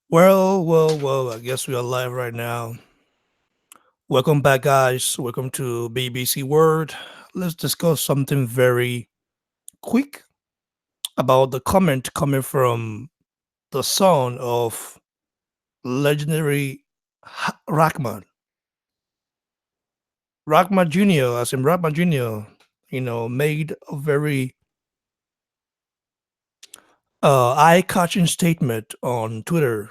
Well, I guess we are live right now. Welcome back, guys. Welcome to BBC Word. Let's discuss something very quick about the comment coming from the son of legendary Rahman. Rahman Jr., as in Rahman Jr., made a very eye-catching statement on Twitter.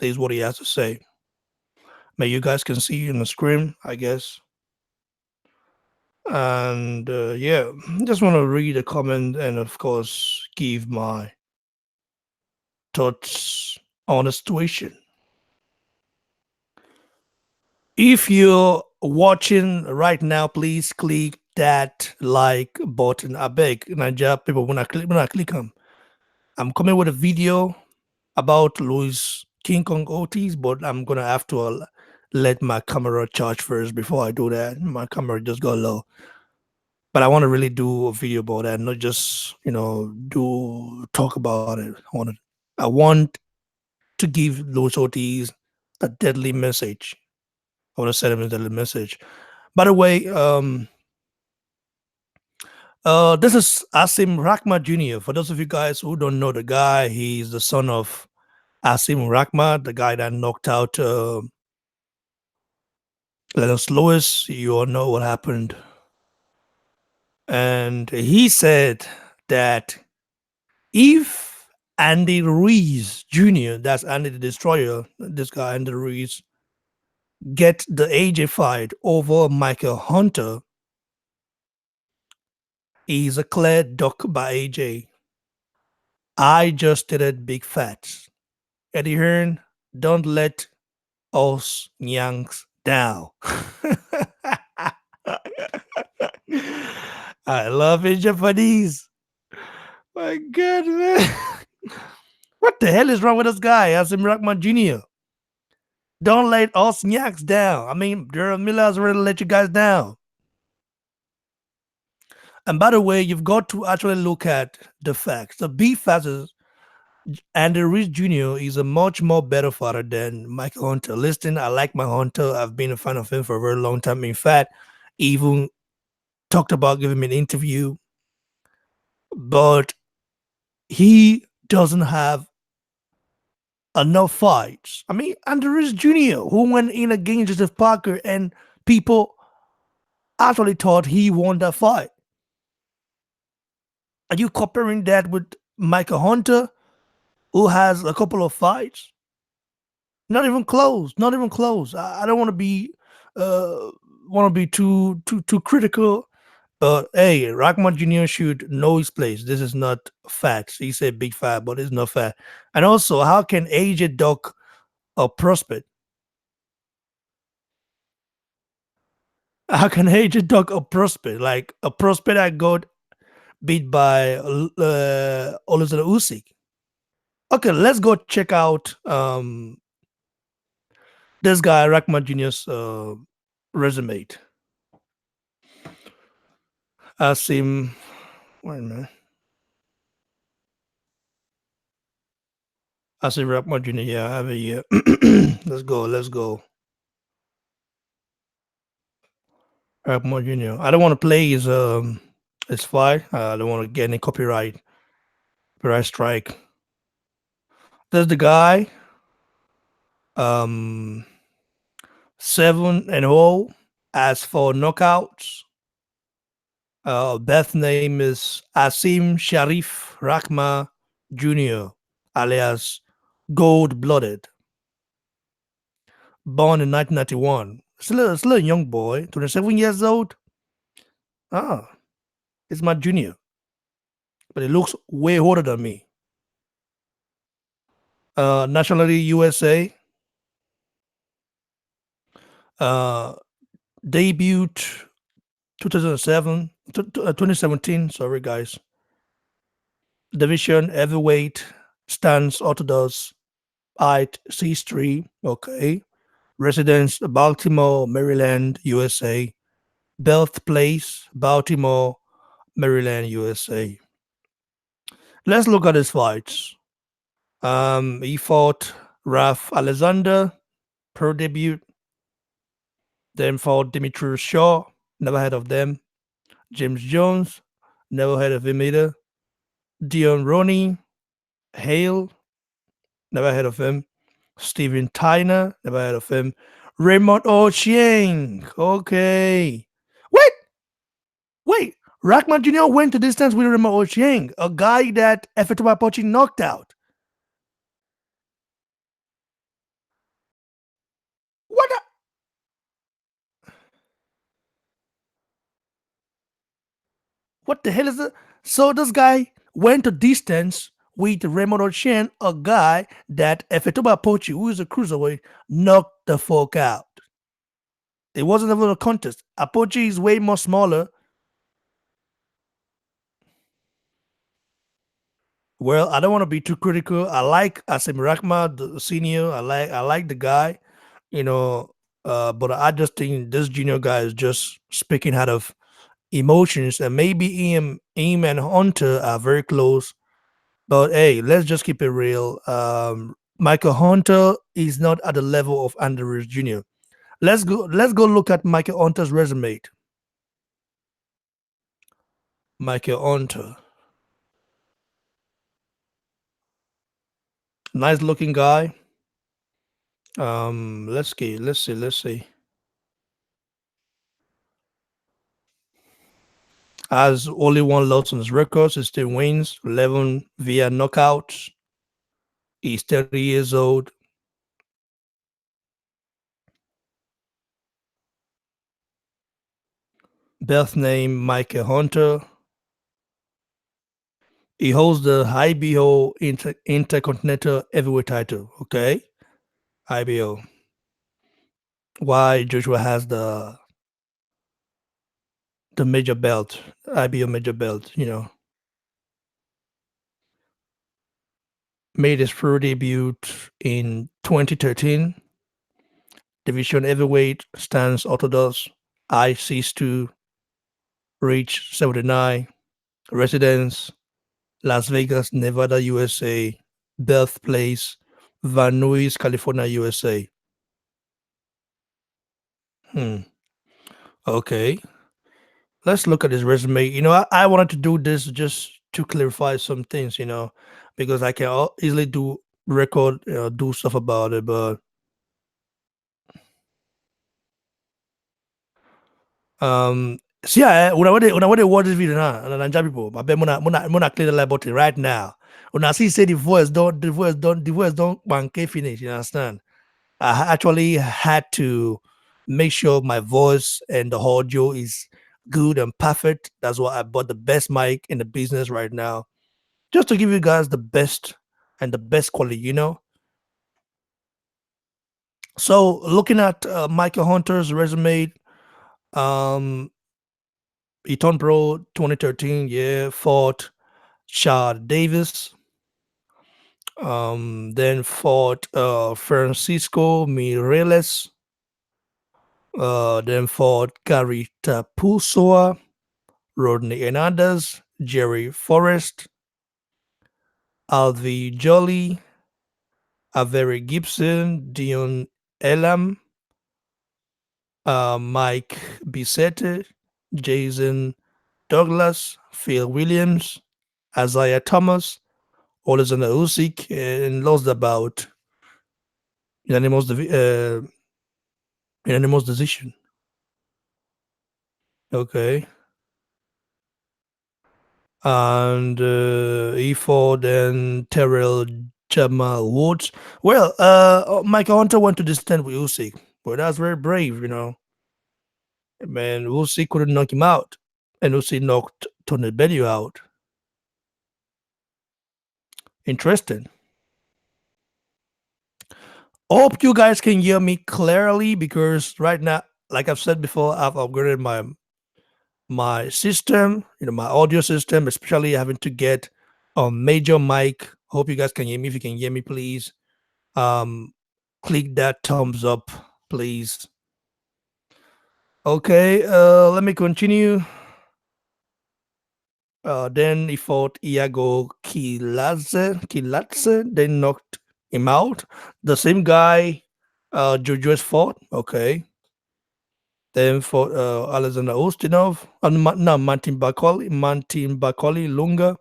This is what he has to say. May you guys can see on the screen, I guess. And yeah, just want to read a comment and, of course, give my thoughts on the situation. If you're watching right now, please click that like button. I beg, Nigeria people, when I click them, I'm coming with a video about Louis King Kong Otis, but I'm gonna have to let my camera charge first before I do that. My camera just got low. But I want to really do a video about that, not just do talk about it. I want to give Louis Ortiz a deadly message. I want to send him a deadly message. By the way, this is Asim Rahman Jr. For those of you guys who don't know the guy, he's the son of Asim Rahman, the guy that knocked out Lennox Lewis. You all know what happened, and he said that if Andy Ruiz Jr., that's Andy the Destroyer, this guy Andy Ruiz, get the AJ fight over Michael Hunter, he's a clear duck by AJ. I just stated big facts. Eddie Hearn, don't let us Yanks down. I love it, Japanese. My God, man. What the hell is wrong with this guy, Asim Rahman Jr.? Don't let us Yanks down. I mean, Gerald Miller has already let you guys down. And by the way, you've got to actually look at the facts. The B facts is Andy Reid Jr. is a much more better fighter than Michael Hunter. Listen, I like my Hunter. I've been a fan of him for a very long time. In fact, even talked about giving me an interview, but he doesn't have enough fights. I mean, Andy Reid Jr., who went in against Joseph Parker, and people actually thought he won that fight. Are you comparing that with Michael Hunter, who has a couple of fights? Not even close. Not even close. I don't uh want to be too critical, but hey, Rahman Jr. should know his place. This is not facts. He said big fat, but it's not fat. And also, how can AJ duck a prospect? How can AJ duck a prospect? Like a prospect that got beat by Olazar Usyk. Okay, let's go check out this guy Rahman Jr.'s resume. Asim, wait a minute. Asim Rahman Jr. Yeah, I have it here. Let's go. Let's go. Rahman Jr. I don't want to play his fight. I don't want to get any copyright strike. There's the guy. Um, 7-0. As for knockouts, Beth name is Asim Sharif Rahma Jr., alias Gold Blooded. Born in 1991. Still a young boy, 27 years old. Ah, it's my junior, but he looks way older than me. Nationality USA. Uh, Debut 2017. Sorry, guys. Division heavyweight, stands orthodox, height 6'3". Okay. Residence Baltimore, Maryland, USA. Birthplace Baltimore, Maryland, USA. Let's look at his fights. He fought Ralph Alexander, pro debut. Then for Demetrius Shaw, never heard of them. James Jones, never heard of him either. Dion Roney, Hale, never heard of him. Steven Tyner, never heard of him. Raymond Ochieng, okay. Wait, wait. Rackman Jr. went to distance with Raymond Ochieng, a guy that Efetuba Pochi knocked out. What? What the hell is it? So this guy went to distance with Raymond Ochieng, a guy that Efetuba Pochi, who is a cruiserweight, knocked the fuck out. It wasn't even a contest. Apoche is way more smaller. Well, I don't want to be too critical. I like Asim Rahman, the senior. I like the guy, you know. But I just think this junior guy is just speaking out of emotions, and maybe him and Hunter are very close. But hey, let's just keep it real. Michael Hunter is not at the level of Andrews Jr. Let's go look at Michael Hunter's resume. Michael Hunter, nice looking guy. Let's see. Has only one loss on his record, 16 wins, 11 via knockouts. He's 30 years old. Birth name Michael Hunter. He holds the IBO Intercontinental Heavyweight title. Okay, IBO. Why Joshua has the major belt, IBO major belt. Made his pro debut in 2013. Division heavyweight, stands orthodox. I cease to reach 79. Residence Las Vegas, Nevada, USA. Birthplace Van Nuys, California, USA. Hmm. Okay. Let's look at his resume. I wanted to do this just to clarify some things, because I can easily do record, do stuff about it, but see, when I watch this video now, and Nigerian people, I bet Mona clear the light button right now. When I see say the voice don't finish, you understand? Actually had to make sure my voice and the audio is good and perfect. That's why I bought the best mic in the business right now, just to give you guys the best and the best quality. So looking at Michael Hunter's resume, um, he turned pro 2013. Yeah, fought Chad Davis. Then fought Francisco Mireles. Then fought Gary Tapusua, Rodney Hernandez, Jerry Forrest, Alvi Jolly, Avery Gibson, Dion Elam, Mike Bissette, Jason Douglas, Phil Williams, Isaiah Thomas, Alexander Usyk, and lost about unanimous, unanimous decision. Okay. And he fought and Terrell Jamal Woods. Well, Michael Hunter went to distant with Usyk, but that's very brave. Man, Usyk couldn't knock him out, and Usyk knocked Tony Bellew out. Interesting. Hope you guys can hear me clearly because right now, like I've said before, I've upgraded my system, my audio system, especially having to get a major mic. Hope you guys can hear me. If you can hear me, please um click that thumbs up, please. Okay, let me continue. Then he fought Iago Kiladze, then knocked him out. The same guy, Jojo fought. Okay. Then for Alexander Ustinov, no, Martin Bakoli Lunga,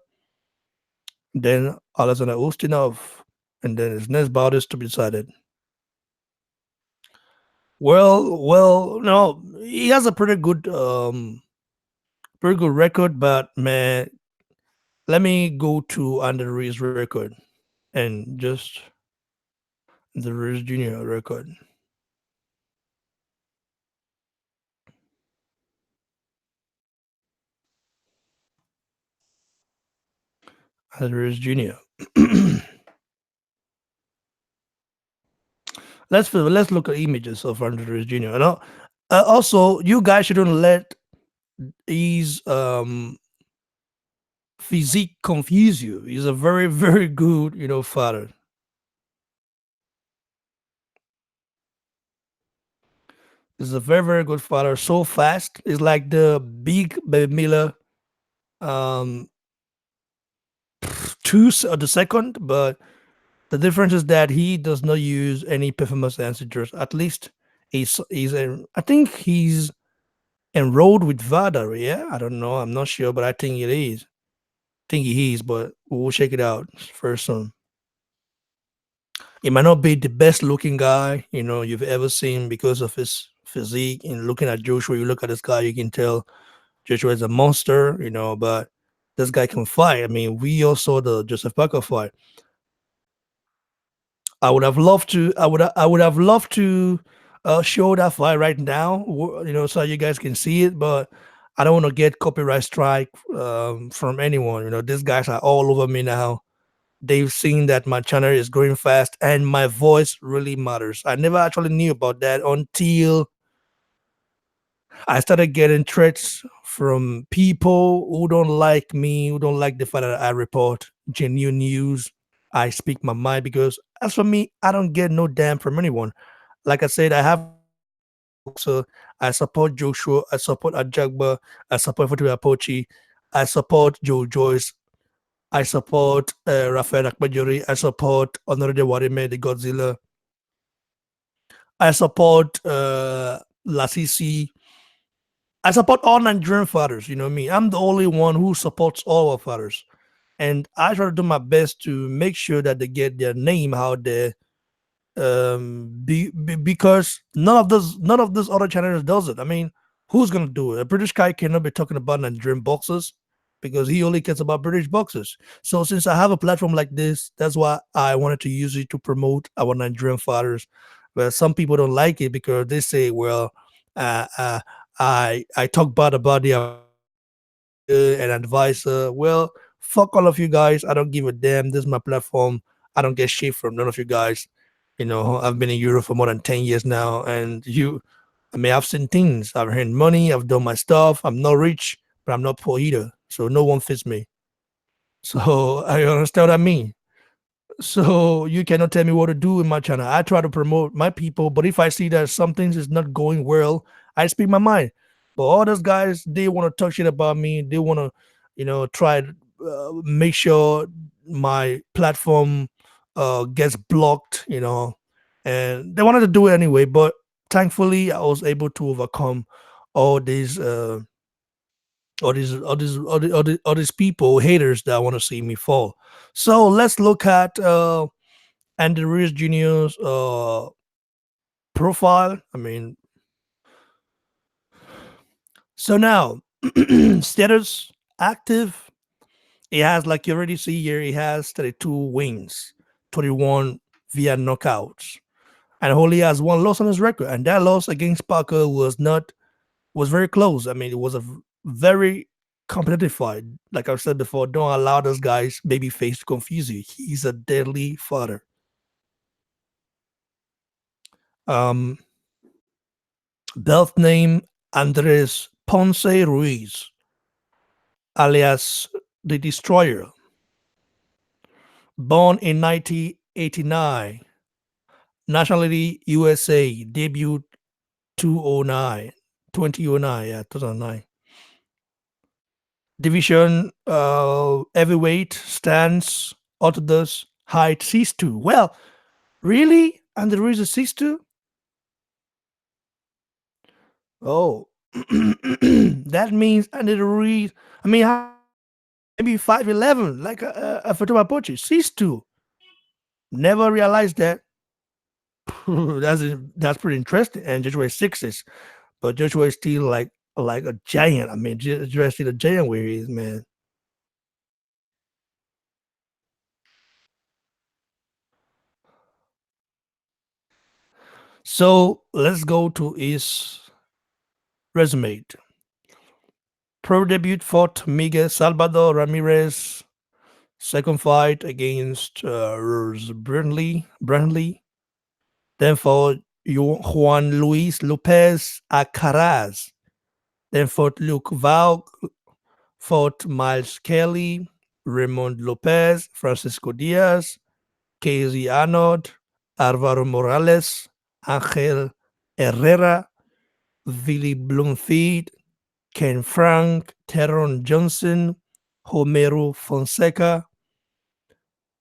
then Alexander Ustinov, and then his next bout is to be decided. Well, no, he has a pretty good record, but man, let me go to Andre Ruiz record and just the Ruiz Junior record. Andre Ruiz Junior. Let's look at images of Andre Ruiz Junior. And also, you guys shouldn't let his physique confuse you. He's a very very good fighter. He's a very very good fighter. So fast. It's like the big Baby Miller um the second, but the difference is that he does not use any performance enhancers. At least I think he's enrolled with Vada. Yeah, I don't know. I'm not sure, but I think it is. I think he is, but we'll check it out first soon. He might not be the best looking guy you've ever seen because of his physique. And looking at Joshua, you look at this guy, you can tell Joshua is a monster. But this guy can fight. I mean, we all saw the Joseph Parker fight. I would have loved to. I would have loved to show that fight right now. So you guys can see it. But I don't want to get copyright strike from anyone. These guys are all over me now. They've seen that my channel is growing fast and my voice really matters. I never actually knew about that until I started getting threats from people who don't like me, who don't like the fact that I report genuine news. I speak my mind because, as for me, I don't get no damn from anyone. Like I said, I have boxer. I support Joshua. I support Ajagba. I support Fatu Apochi. I support Joe Joyce. I support Rafael Akbajori. I support Honorable Warime, the Godzilla. I support Lasisi. I support all Nigerian fathers. You know me. I'm the only one who supports all our fathers, and I try to do my best to make sure that they get their name out there. Because none of those other channels does it. I mean, who's gonna do it? A British guy cannot be talking about Nigerian boxers because he only cares about British boxers. So since I have a platform like this, that's why I wanted to use it to promote our Nigerian fighters. But some people don't like it because they say, well, uh, uh, I talk bad about the an advisor. Well, fuck all of you guys. I don't give a damn. This is my platform. I don't get shit from none of you guys. I've been in Europe for more than 10 years now, and I mean, I've seen things. I've earned money. I've done my stuff. I'm not rich, but I'm not poor either. So no one fits me. So I understand what I mean. So you cannot tell me what to do in my channel. I try to promote my people, but if I see that something is not going well, I speak my mind. But all those guys, they want to talk shit about me. They want to, try to make sure my platform gets blocked. And they wanted to do it anyway. But thankfully, I was able to overcome all these. All these people haters that want to see me fall. So let's look at Andy Ruiz Jr.'s profile. I mean, so now status active. He has, like you already see here, he has 32 wins, 21 via knockouts, and only has one loss on his record. And that loss against Parker was very close. I mean, it was a very competitive fight. Like I've said before, don't allow those guys baby face to confuse you. He's a deadly fighter. Um, Belt name Andres Ponce Ruiz, alias the Destroyer. Born in 1989. Nationality USA. Debut 209. 2009. Yeah, 2009. Division heavyweight, stance, orthodox, height, 6'2". Well, Really? And the Ruiz is 6'2"? Oh, that means under the Ruiz. I mean, maybe 5'11", like a Fatuma Pochi. 6'2". Never realized that. That's pretty interesting. And Joshua is sixes, but Joshua is still like a giant. I mean, Joshua is still a giant where he is, man. So let's go to his resume. Pro debut fought Miguel Salvador Ramirez. Second fight against Burnley. Then fought Juan Luis Lopez Alcaraz. Then fought Luke Val. Fought Miles Kelly, Raymond Lopez, Francisco Diaz, Casey Arnold, Alvaro Morales, Angel Herrera, Willie Bloomfield, Ken Frank, Teron Johnson, Homero Fonseca,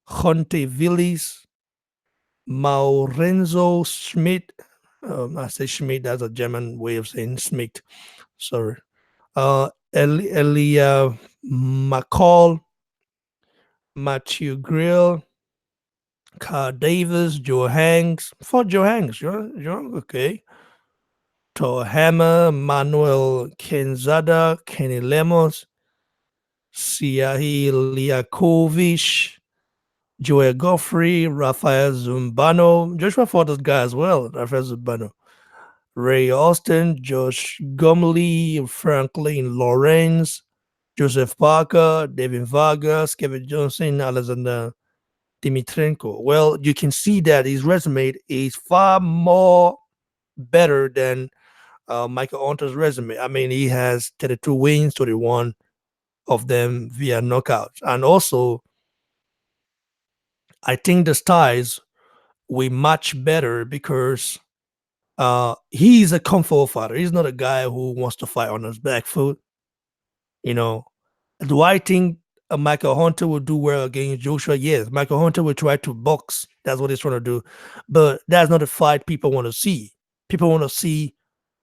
Jonte Willis, Maurenzo Schmidt. I say Schmidt, that's a German way of saying Schmidt. Sorry. Elia McCall, Matthew Grill, Carl Davis, Joe Hanks. For Joe Hanks, you're okay. Tor Hammer, Manuel Kenzada, Kenny Lemos, Siahi Liakovic, Joel Goffrey, Rafael Zumbano. Joshua fought this guy as well, Rafael Zumbano. Ray Austin, Josh Gumley, Franklin Lawrence, Joseph Parker, David Vargas, Kevin Johnson, Alexander Dimitrenko. Well, you can see that his resume is far more better than Michael Hunter's resume. I mean, he has 32 wins, 31 of them via knockouts. And also, I think the styles we match better because he's a kung fu fighter. He's not a guy who wants to fight on his back foot. You know, do I think Michael Hunter will do well against Joshua? Yes, Michael Hunter will try to box. That's what he's trying to do. But that's not a fight people want to see. People want to see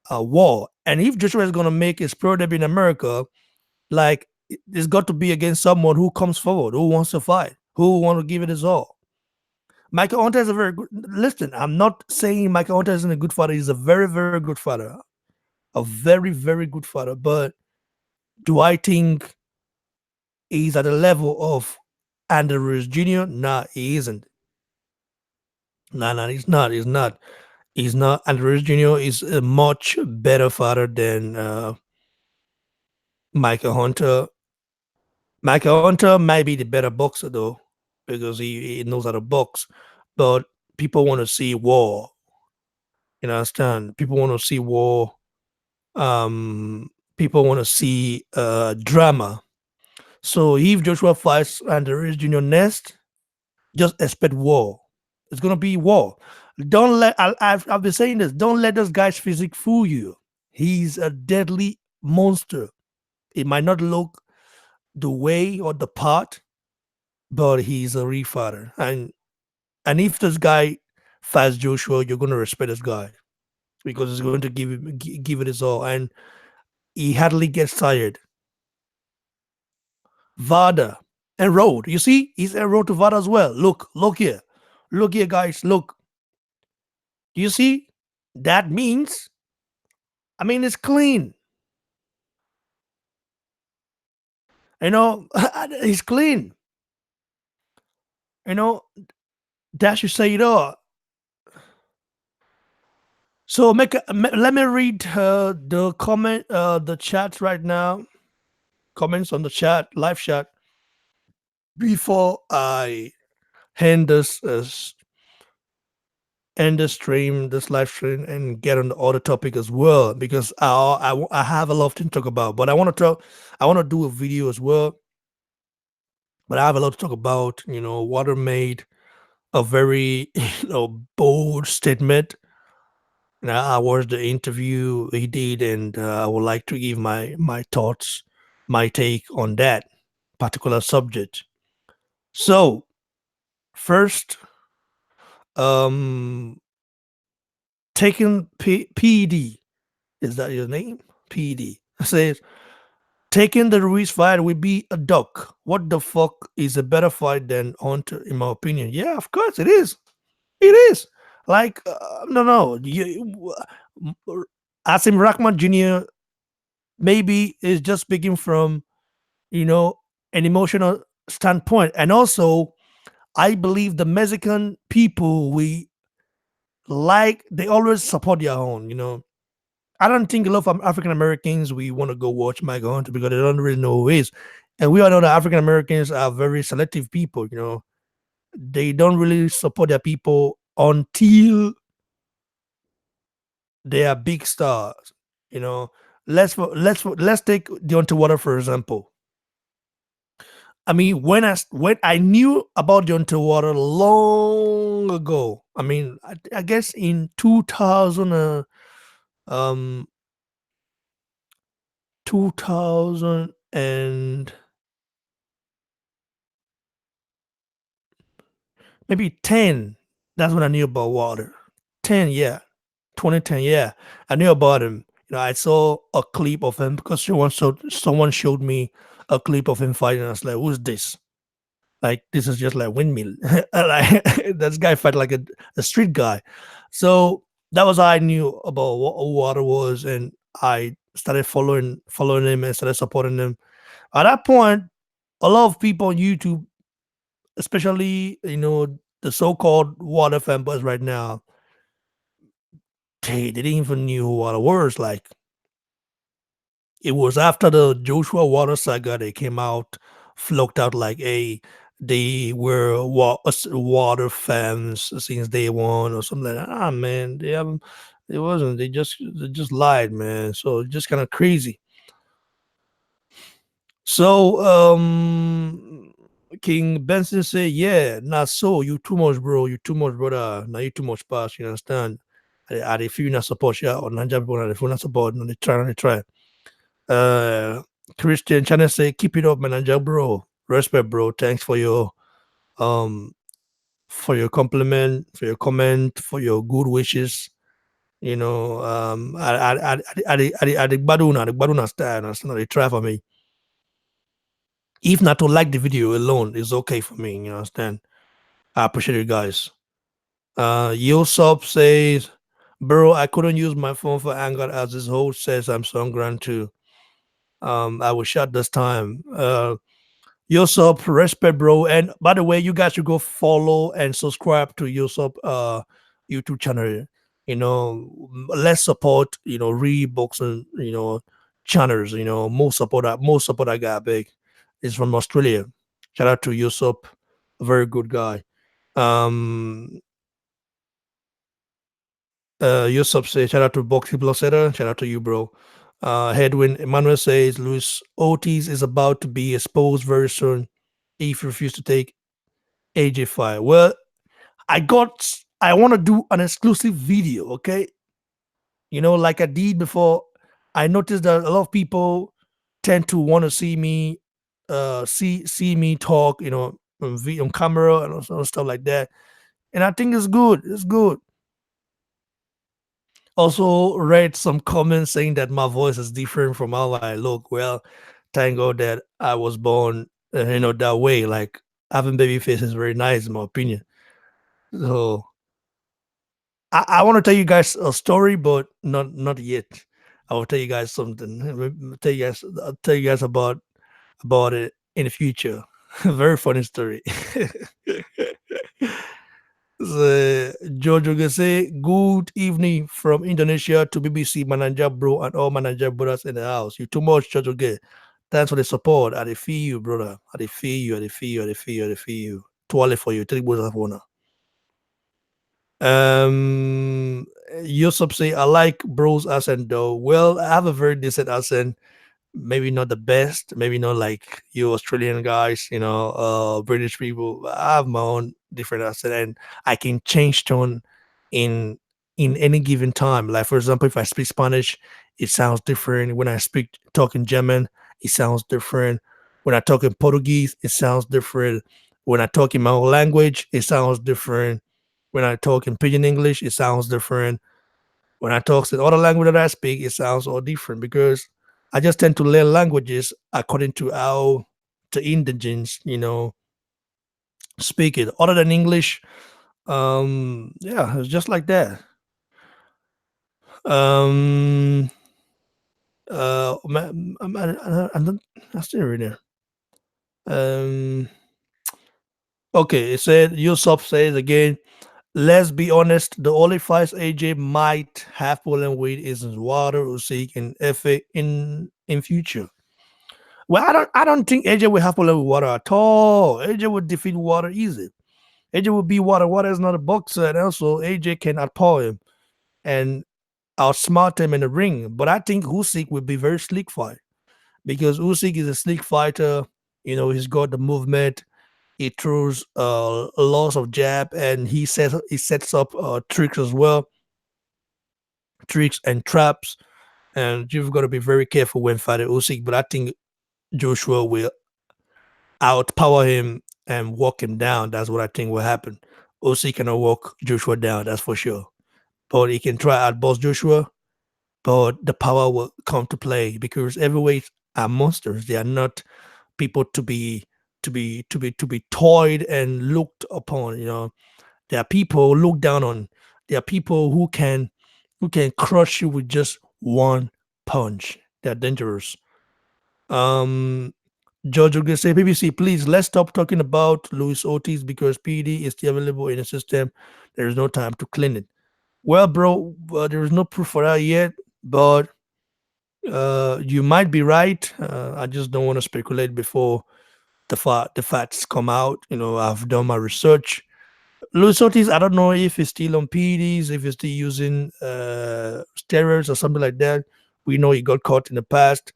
a war. And if Joshua is going to make his pro debut in America, like it's got to be against someone who comes forward, who wants to fight, who want to give it his all. Michael Hunter is a very good. Listen, I'm not saying Michael Hunter isn't a good fighter. He's a very, very good fighter, a very, very good fighter. But do I think he's at the level of Andrews Jr.? Nah, he isn't. Nah, he's not. He's not. He's not. Andrews Jr. is a much better fighter than Michael Hunter. Michael Hunter might be the better boxer though, because he knows how to box. But people want to see war. You understand? People want to see war. Um, People want to see drama. So if Joshua fights Andrews Jr. next, just expect war. It's gonna be war. Don't let I've been saying this. Don't let this guy's physique fool you. He's a deadly monster. It might not look the way or the part, but he's a real fighter. And if this guy fights Joshua, you're gonna respect this guy because he's going to give it his all, and he hardly gets tired. Vada and Road, you see, he's a road to Vada as well. Look here, guys. Look, you see, that means, I mean, it's clean. You know, he's clean. You know, that should say it all. So let me read the comment, the chat right now. Comments on the chat, live chat, before I end end the stream, this live stream, and get on the other topic as well because I have a lot to talk about. But I want to talk. I want to do a video as well. But I have a lot to talk about. You know, Water made a very bold statement. Now I watched the interview he did, and I would like to give my thoughts, my take on that particular subject. So first, Um, taking PED, is that your name? PED says taking the Ruiz fight will be a duck. What the fuck is a better fight than Hunter, in my opinion? Yeah, of course it is. It is. Like, no, no. Asim Rahman Jr. maybe is just speaking from, you know, an emotional standpoint. And also, I believe the Mexican people, we like, they always support their own, you know. I don't think a lot of African Americans, we want to go watch Michael Hunter because they don't really know who he is. And we all know that African Americans are very selective people, you know. They don't really support their people until they are big stars. You know, let's take Deontay Water for example. I mean, when I knew about Deontay Water long ago. I mean, I guess in 2000, um, 2000 and maybe 10. That's when I knew about Water. 10, yeah, 2010, yeah, I knew about him. You know, I saw a clip of him because someone showed me a clip of him fighting. I was like, "Who's this?" Like this is just like windmill. Like this guy fight like a street guy. So that was how I knew about what Water was, and I started following him and started supporting him. At that point, a lot of people on YouTube, especially the so-called Water fanboys right now, they didn't even knew who Water was. Like it was after the Joshua Water saga they came out, floked out like a they were water fans since day one or something like that. Ah man, they haven't. It wasn't. They just lied, man. So just kind of crazy. So King Benson said, "Yeah, not so. You too much, bro. You too much, brother. Now you too much pass. You understand? I feel not support you or Nanja people. They feel not support. No, they try. No, they try. Uh, Christian trying to say, keep it up, manager, bro. Respect, bro. Thanks um for your compliment, for your comment, for your good wishes. I the baduna style. Understand? They try for me. If not to like the video alone is okay for me. You understand? I appreciate you guys. Yosop says, bro, I couldn't use my phone for anger as this host says I'm Songran too. I was shot this time. Yosop, respect, bro. And by the way, you guys should go follow and subscribe to Yosop YouTube channel. Let's support, Reeboks and channels, most support I got big is from Australia. Shout out to Yosop, a very good guy. Um Yusuf says, shout out to Boxy Blosetta. Shout out to you, bro. Hedwin Emmanuel says, Luis Ortiz is about to be exposed very soon if you refuse to take AJ fire. Well, I want to do an exclusive video, okay? Like I did before. I noticed that a lot of people tend to want to see me, see me talk, on camera and also stuff like that. And I think it's good. It's good. Also read some comments saying that my voice is different from how I look. Well, thank God that I was born, that way. Like having baby face is very nice, in my opinion. So I want to tell you guys a story, but not yet. I will tell you guys something. I'll tell you guys about it in the future. Very funny story. Jojo Gase, good evening from Indonesia to BBC Manager Bro and all Manager brothers in the house. You too much, Jojo Gay. Thanks for the support. I dey feel you, brother. I dey feel you. I dey feel you. I dey feel you. I dey feel you. Twirly for you. Three boys of honor. Yusuf say, I like bro's accent though. Well, I have a very decent accent, maybe not the best, maybe not like you Australian guys, British people. I have my own different accent, and I can change tone in in any given time. Like for example, if I speak Spanish, it sounds different. When I speak talking German, it sounds different. When I talk in Portuguese, it sounds different. When I talk in my own language, it sounds different. When I talk in pidgin English, it sounds different. When I talk in other language that I speak, it sounds all different because I just tend to learn languages according to how the indigens, speak it. Other than English, yeah, it's just like that. Um, I'm still reading. Um, okay, it said Yusuf says again. Let's be honest. The only fights AJ might have problem with is in water, Usyk, and FA in future. Well, I don't think AJ will have problem with water at all. AJ would defeat water easy. AJ will be water. Water is not a boxer, and also AJ can outpower him and outsmart him in the ring. But I think Usyk will be very slick fight because Usyk is a slick fighter. He's got the movement. He throws lots of jab, and he sets up tricks as well, tricks and traps. And you've got to be very careful when fighting Usyk. But I think Joshua will outpower him and walk him down. That's what I think will happen. Usyk cannot walk Joshua down. That's for sure. But he can try outbox Joshua. But the power will come to play because heavyweights are monsters. They are not people to be toyed and looked upon. There are people looked down on. There are people who can crush you with just one punch. They're dangerous. Um, George will say, BBC, please let's stop talking about Luis Ortiz because PD is still available in the system. There is no time to clean it. Well, bro, there is no proof for that yet, but you might be right. I just don't want to speculate before the facts come out. I've done my research. Luis Ortiz, I don't know if he's still on PEDs, if he's still using steroids or something like that. We know he got caught in the past.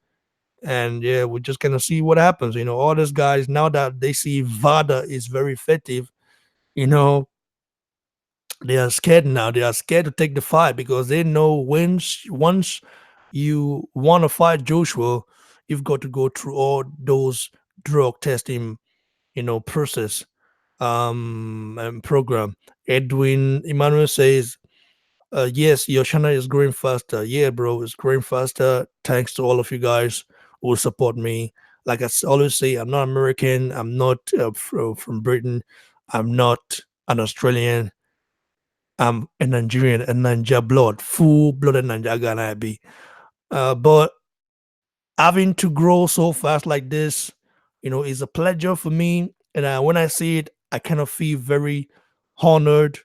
And yeah, we're just gonna see what happens. All these guys now that they see VADA is very effective, you know, they are scared now. They are scared to take the fight because they know once you want to fight Joshua, you've got to go through all those drug testing, process and program. Edwin Emmanuel says, yes, your channel is growing faster. Yeah, bro, it's growing faster. Thanks to all of you guys who support me. Like always say, I'm not American. I'm not from Britain. I'm not an Australian. I'm a Nigerian, a Niger blood, full blooded Niger Ghana be. But having to grow so fast like this, is a pleasure for me. And when I see it, I kind of feel very honored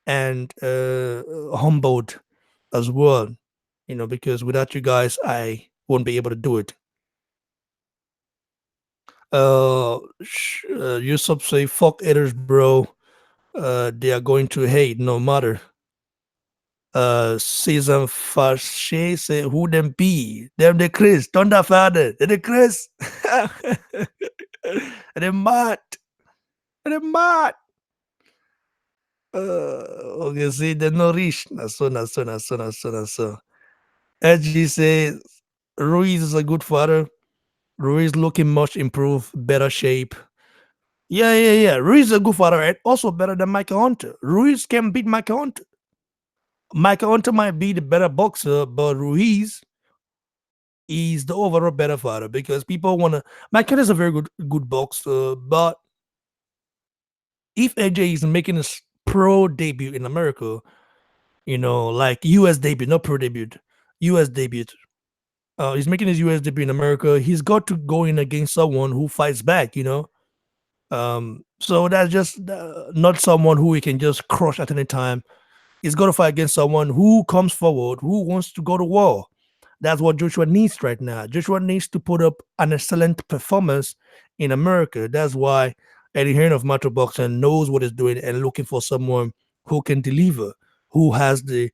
and humbled as well, because without you guys, I won't be able to do it. Yusuf say, fuck haters, bro. They are going to hate no matter. Season Farshay say, who them be? Them the Chris, Thunder Father, they the Chris. They mad. They mad. Okay, see, they no rich. Na so, na so, na so, na so, na so. Edgy says, Ruiz is a good father. Ruiz looking much improved, better shape. Yeah, yeah, yeah. Ruiz is a good fighter and also better than Michael Hunter. Ruiz can beat Michael Hunter. Michael Hunter might be the better boxer, but Ruiz is the overall better fighter because people want to. Michael is a very good boxer, but if AJ is making his pro debut in America, like US debut, not pro debut, US debut. He's making his US debut in America. He's got to go in against someone who fights back. So that's just not someone who he can just crush at any time. He's got to fight against someone who comes forward, who wants to go to war. That's what Joshua needs right now. Joshua needs to put up an excellent performance in America. That's why Eddie Hearn of Metro Boxing knows what he's doing and looking for someone who can deliver, who has the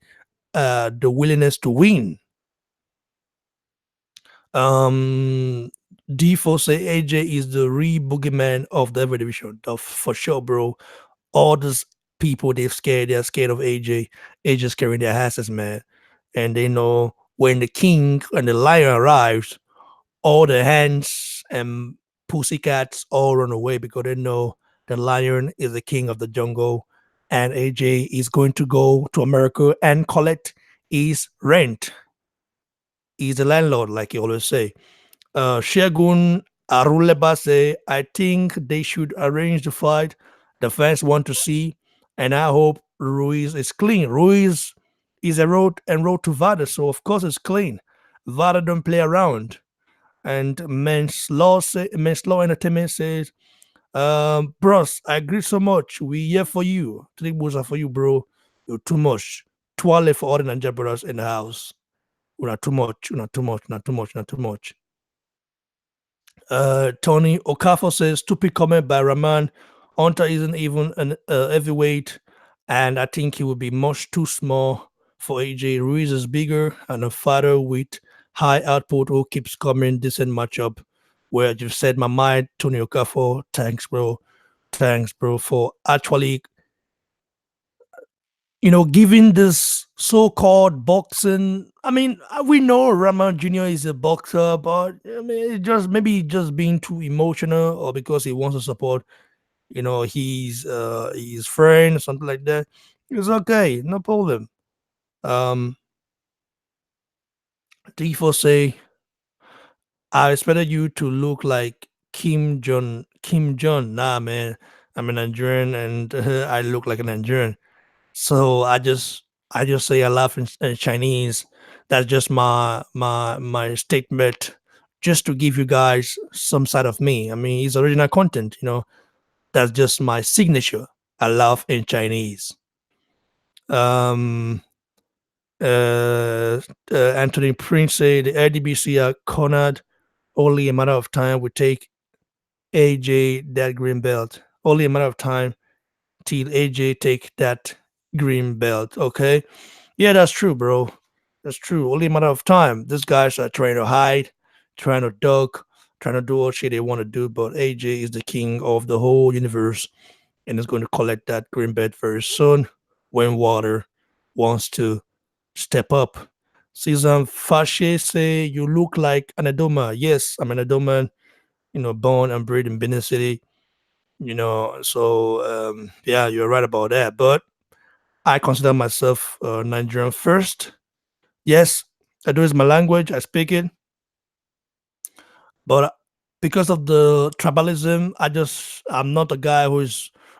willingness to win. Um, Defo say AJ is the re boogeyman of the every division. For sure, bro. All these people they're scared of AJ. AJ's carrying their asses, man. And they know when the king and the lion arrives, all the hens and pussycats all run away because they know the lion is the king of the jungle and AJ is going to go to America and collect his rent. He's a landlord, like you always say. Shegun Arulebase, I think they should arrange the fight the fans want to see, and I hope Ruiz is clean. Ruiz is a road to Vada, so of course it's clean. Vada don't play around. And Men's Law Entertainment says, bros, I agree so much. We here for you. Three bulls are for you, bro. You're too much. Twale for all the Ninja brothers in the house. We're not too much. We're not too much. Not too much. Not too much. Tony Okafo says, stupid comment by Rahman. Hunter isn't even an heavyweight, and I think he would be much too small for AJ. Ruiz is bigger and a fighter with high output who keeps coming. Decent matchup. Where you said my mind, Tony Okafo. Thanks, bro. Thanks, bro, for actually, giving this so-called boxing. I mean, we know Rahman Jr. is a boxer, but I mean, maybe just being too emotional, or because he wants to support, his friend, something like that. It's okay, no problem. Um, D4 say, I expected you to look like Kim Jong. Kim Jong, nah, man. I'm a Nigerian, and I look like a Nigerian. So I just say I laugh in Chinese. That's just my statement, just to give you guys some side of me. I mean, it's original content. That's just my signature. I laugh in Chinese. Um, uh, Anthony Prince said the LDBC are cornered. Only a matter of time would take AJ that green belt. Only a matter of time till AJ take that green belt. Okay. Yeah, that's true, bro. That's true. Only a matter of time. These guys are trying to hide, trying to duck, trying to do what shit they want to do. But AJ is the king of the whole universe and is going to collect that green belt very soon when Water wants to step up. Season Fashe say you look like an Adoma. Yes, I'm an Adoma, born and bred in Benin City. So yeah, you're right about that. But I consider myself Nigerian first. Yes, Edo is my language. I speak it, but because of the tribalism, I'm not a guy who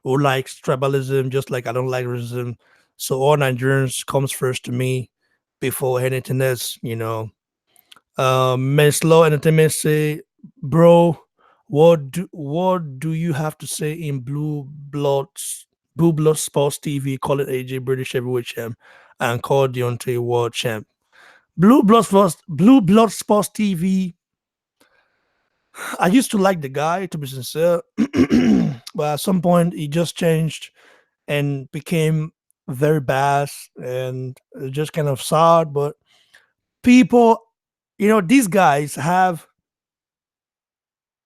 likes tribalism. Just like I don't like racism. So all Nigerians comes first to me before anything else. Men's Law Entertainment say, bro, what do you have to say in Blue Blood Sports TV? Call it AJ British Heavyweight Champ and call Deontay World Champ. Blue Blood Sports TV. I used to like the guy, to be sincere, but at some point he just changed and became very bad and just kind of sad. But people, these guys have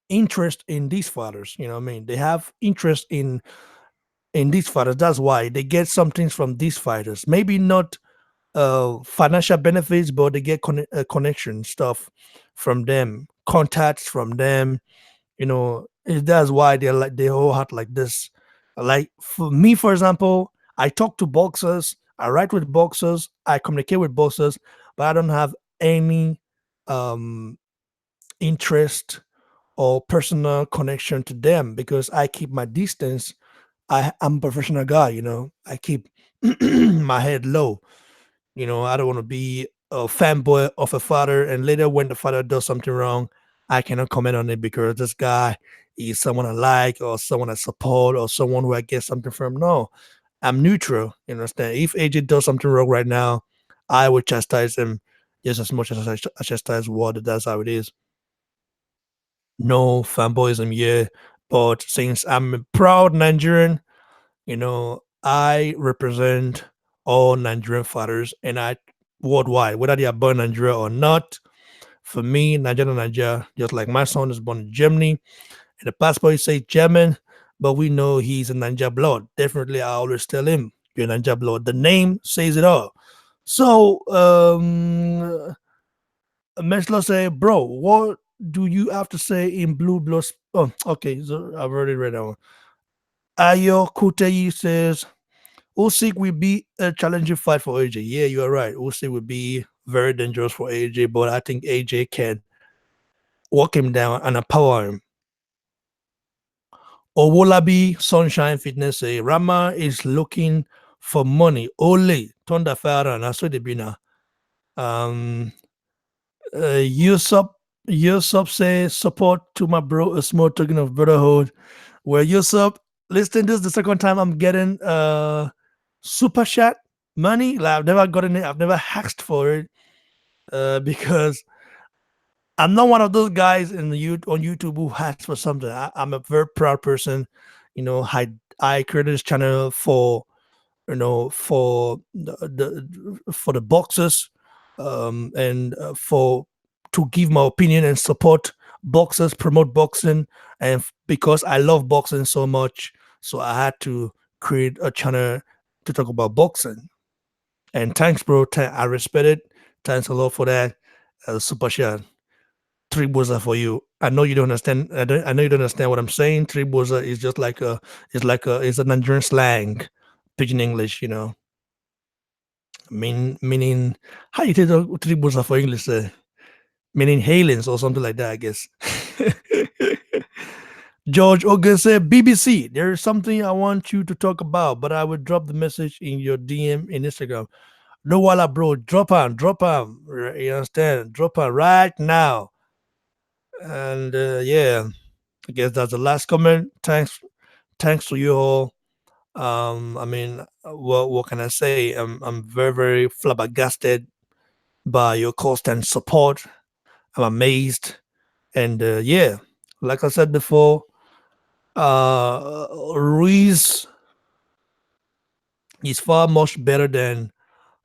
interest in these fighters. You know what I mean? They have interest in these fighters. That's why they get some things from these fighters. Maybe not financial benefits, but they get connection stuff from them, contacts from them. That's why they all act like this. Like for me, for example, I talk to boxers, I write with boxers, I communicate with boxers, but I don't have any um interest or personal connection to them because I keep my distance. I'm a professional guy. I keep my head low. I don't want to be a fanboy of a father, and later when the father does something wrong, I cannot comment on it because this guy is someone I like or someone I support or someone who I get something from. No, I'm neutral. You understand? If AJ does something wrong right now, I would chastise him just as much as I chastise Water. That's how it is. No fanboyism here, but since I'm a proud Nigerian, I represent all Nigerian fathers and I worldwide, whether they are born in Nigeria or not. For me, Nigeria, just like my son is born in Germany, and the passport he says German, but we know he's a Niger blood. Definitely, I always tell him, you're a Niger blood. The name says it all. So, Mesla say, bro, what do you have to say in Blue Bloods? Oh, okay, so I've already read that one. Ayo Kuteyi says, Usyk will be a challenging fight for AJ. Yeah, you are right. Usyk will be very dangerous for AJ, but I think AJ can walk him down and empower him. Owolabi Sunshine Fitness say Rama is looking for money. Ole Thunder Fire and that's what they be now. Um Yusuf Yusuf say support to my bro, a small token of brotherhood. Where Yusuf, listen, this is the second time I'm getting super chat money. Like I've never gotten it, I've never asked for it. Because I'm not one of those guys on YouTube who asks for something. I'm a very proud person. You know, I created this channel for for for the boxers, and for to give my opinion and support boxers, promote boxing, and because I love boxing so much, so I had to create a channel to talk about boxing. And thanks, bro. I respect it. Thanks a lot for that. Super chat. Triboza for you. I know you don't understand. I know you don't understand what I'm saying. Triboza is just like it's a Nigerian slang, pidgin English. Meaning how you take Triboza for English? Meaning aliens or something like that. I guess. George Ogun said, BBC, there is something I want you to talk about, but I will drop the message in your DM in Instagram. No, wala, bro, drop on. You understand? Drop on right now. And yeah, I guess that's the last comment. Thanks to you all. I mean, what can I say? I'm very, very flabbergasted by your constant support. I'm amazed, and yeah, like I said before, Ruiz is far much better than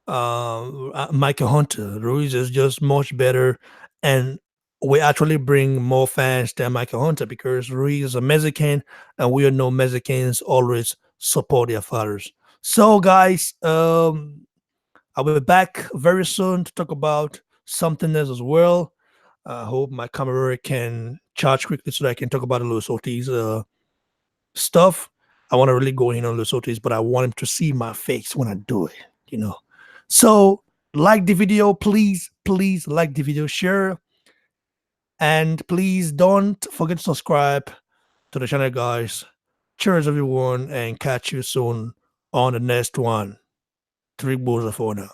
Michael Hunter. Ruiz is just much better, and we actually bring more fans than Michael Hunter because Ruiz is a Mexican, and we all know Mexicans always support their fathers. So, guys, I'll be back very soon to talk about something else as well. I hope my camera can charge quickly so that I can talk about the Luis Ortiz stuff. I want to really go in on Luis Ortiz, but I want him to see my face when I do it, you know. So like the video, please like the video, share, and please don't forget to subscribe to the channel, guys. Cheers, everyone, and catch you soon on the next one. Three balls of honor.